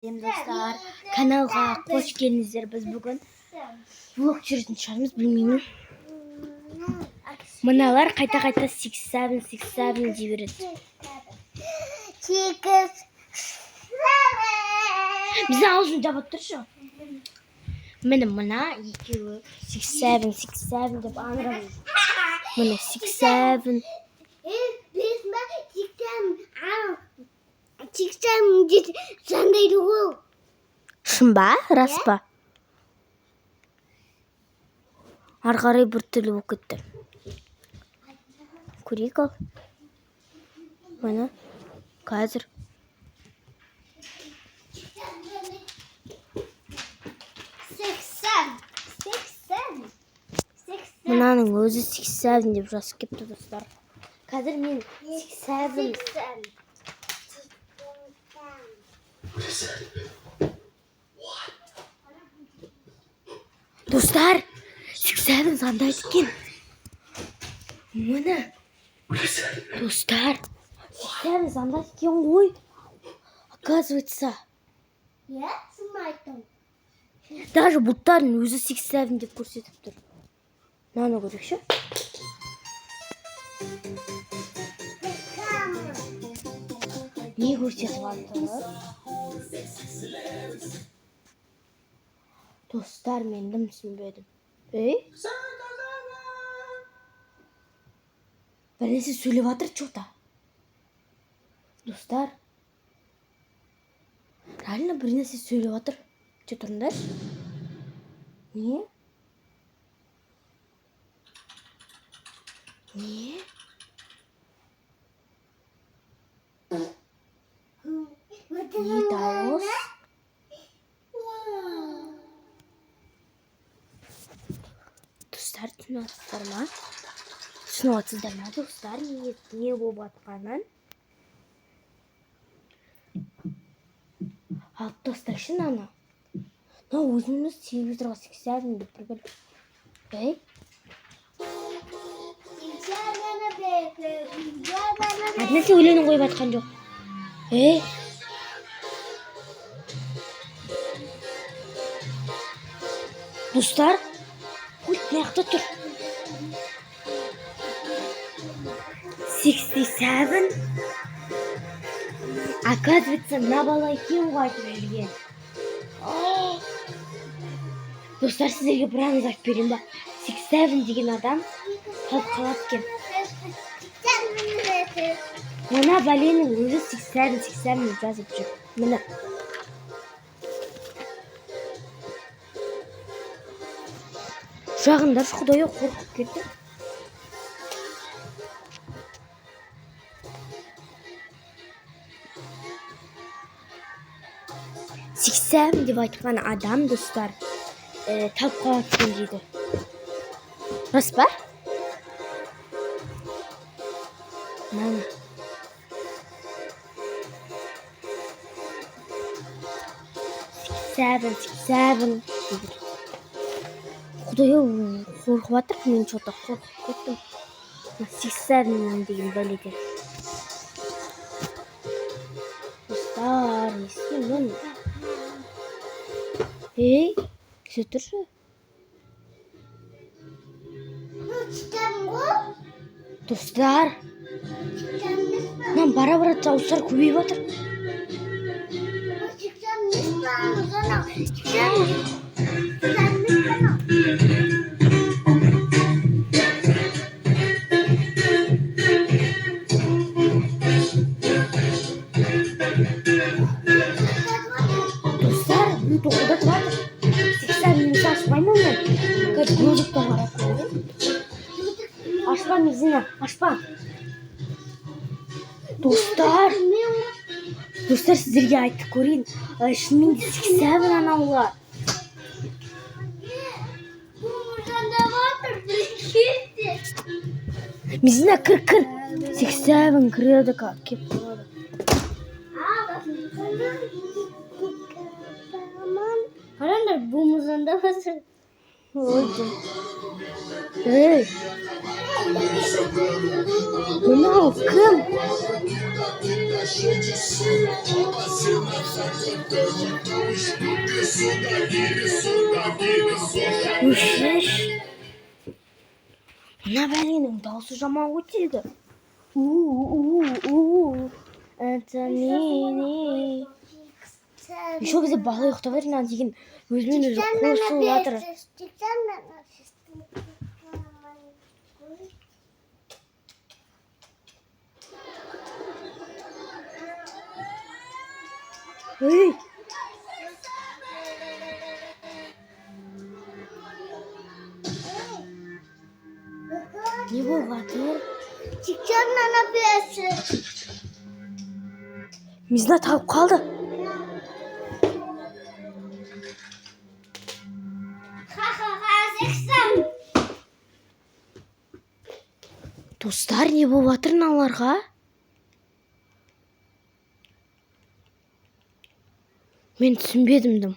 Dostlar, kanalga hoş geldinizler. Biz bugün vlog çürütün çıkarmız, bilmeyeyim. Mınalar kayta 67 jibirdi. Bize ağzını cevap dur şu. Benim mına 67 dep anıramız. Mına 67. Çıksam git sen deydi o. Şımba, raspa. Arqaraya bir türlü болып кетті. Көрейік ал. Мына қазір. Мынаның өзі 87 деп жазып кетті достар. Қазір мен 87. Dostlar, 87 zanda etkin. Mana? Dostlar, 87 zanda etkin ой. Оказывается. Ya, сымайтын. Даже бұлттардың өзі 87 деп көрсетіп тұр. Мынаны көрейікші. Не көрсетіп жатыр? Dostlar, men de түсінбедім. Bir нәрсе сөйлеп жатыр что-то. Dostlar. Реально bir нәрсе сөйлеп жатыр. Че тұрыңдар? Не? Не? Не дауыс? Достар, түсініп ма? Түсініп ма достар? Не болып жатқанын? Алып тастайшы ана. Өзіміз телевизорға 87 деп бір. Нәрсе өлеңін қойып жатқан жоқ. Достар, пульт маяқта тұр. 67. Оказывается, мына бала екен ғой айтып жүрген. Достар, сіздерге бір аңыз айтып берейін ба? 67 деген адам қалып қалады екен. Мына бәленің өзі 87 жазып жүр. Міне. Жағындар Құдайы қорқып кетті. 87 деп айтқан адам, достар, талып қалады екен дейді. Рас па? Мына. Сексен. Құдайы қорқып жатыр, мен что-то қорқып кеттім. 87 деген бәледен. Достар, не істеймін? Кеше тұршы. Достар, бара-бара дауыстар көбейіп жатыр. Достар, мен тоқылдатып жатыр. 80 минут ашпаймын мен. Қазір көзіктен қарап қойдым. Ашпа, Мизина, ашпа. Достар, сіздерге айтып көрейін. Шынымен де 87 анаулар. Мизина, кір. 87 кіреді кеп тұрады. Қараңдар, бұл мұрзанда басыр. Өлдüm. Ey. Mınao kım. Üşüş. Ne benim dağısı zaman uçuydu. Antonini. Еще bize bağlı yoktu var inan diyeyim. Özümün özü kursu vardır. Hey. Ne bu vardır? Çıkacağım nana piyası. Mizna tavuk kaldı. Ha ha ha 80. Dostlar ne bu vardır nalarga? Men түсінбедім.